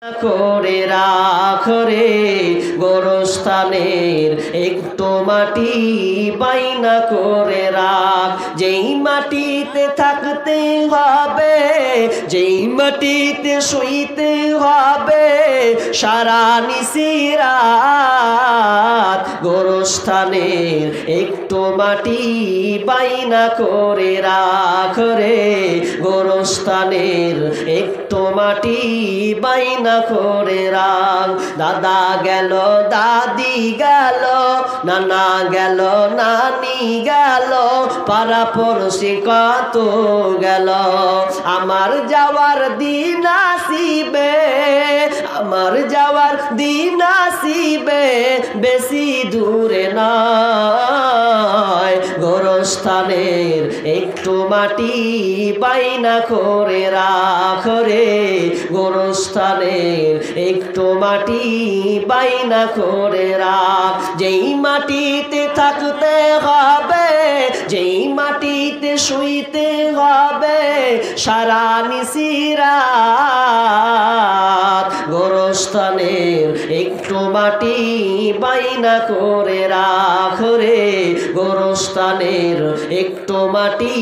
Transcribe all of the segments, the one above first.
করে রাখ রে গোরস্থানের একটু মাটি বাইনা করে রাখ। যেই মাটিতে থাকতে হবে, যেই মাটিতে শুইতে হবে সারা নিশিরাত, গোরস্থানের একটু মাটি বাইনা করে রাখ রে গোরস্থানের একটু মাটি বাইনা করে রাখ। দাদা গেল, দাদি গেল, নানা গেল, নানি গেল, পাড়া পড়শি কত গেল, আমার যাওয়ার দিন আসিবে, আমার যাওয়ার দিন আসিবে, বেশি দূরে নয়, গোরস্থানের একটু মাটি বাইনা করে রাখ রে গোরস্থানের একটু মাটি বাইনা করে রাখ। যেই মাটিতে থাকতে হবে, যেই মাটিতে শুইতে হবে সারা নিশিরাত, গোরস্থানের একটু মাটি বাইনা করে রাখ রে গোরস্থানের একটু মাটি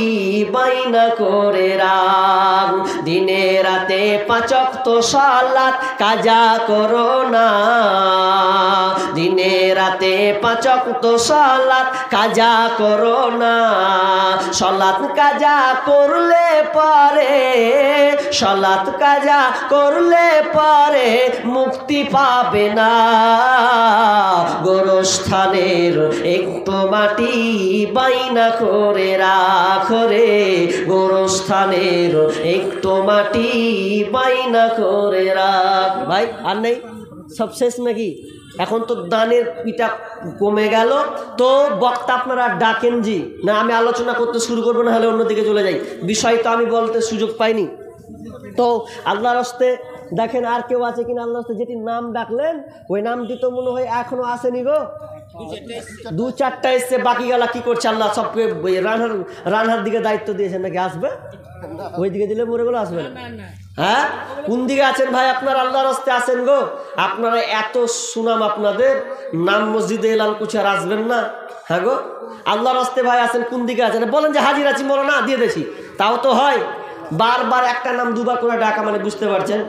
বাইনা করে রাখ। দিনে রাতে 5 ওয়াক্ত সালাত কাজা করো না, দিনে রাতে 5 ওয়াক্ত সালাত কাজা করো না, সালাত কাজা করলে পরে, সালাত কাজা করলে পরে মুক্তি পাবে না, গোরস্থানের একটু মাটি বাইনা করে রাখ রে গোরস্থানের একটু মাটি বাইনা করে রাখ। ভাই আর নেই, সব শেষ নাকি? এখন তো দানের পিঠা কমে গেল, তো বক্তা আপনারা ডাকেন জি না, আমি আলোচনা করতে শুরু করবো, না হলে অন্যদিকে চলে যাই, বিষয় তো আমি বলতে সুযোগ পাইনি। তো আল্লাহর হস্তে দেখেন আর কেউ আছে কিনা আল্লাহর হস্তে, যেটি নাম ডাকলেন ওই নামটি তো মনে হয় এখনো আসেনি গো, 2-4টা এসছে, বাকি গেলা কি করছে আল্লাহ সবকে রানহার দিকে দায়িত্ব দিয়েছেন নাকি আসবে, ওই দিকে দিলে মরে গেলো আসবে না। হ্যাঁ কোন দিকে আছেন ভাই আপনার আল্লাহর হস্তে আছেন গো? আপনারা এত সুনাম আপনাদের, নাম মসজিদে এলাল কুচি আর আসবেন না? হ্যাঁ গো আল্লাহর হস্তে ভাই আছেন, কোন দিকে আছেন? বলেন যে হাজির আছি, বলো না দিয়ে দেছি, তাও তো হয়। বারবার একটা নাম দুবার করে ডাকা মানে বুঝতে পারছেন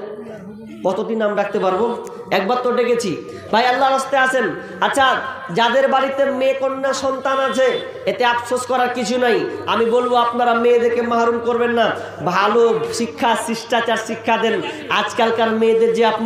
কতটি নাম ডাকতে পারবো? একবার তো ডেকেছি ভাই, আল্লাহর হস্তে আছেন। আচ্ছা যাদের বাড়িতে মেয়ে কন্যা সন্তান আছে এতে আফসোস করার কিছু নাই, আমি বলবো আপনারা মেয়েদেরকে মাহরুম করবেন না, ভালো শিক্ষা শিষ্টাচার শিক্ষা দেন। আজকালকার মেয়েদের যে আপনি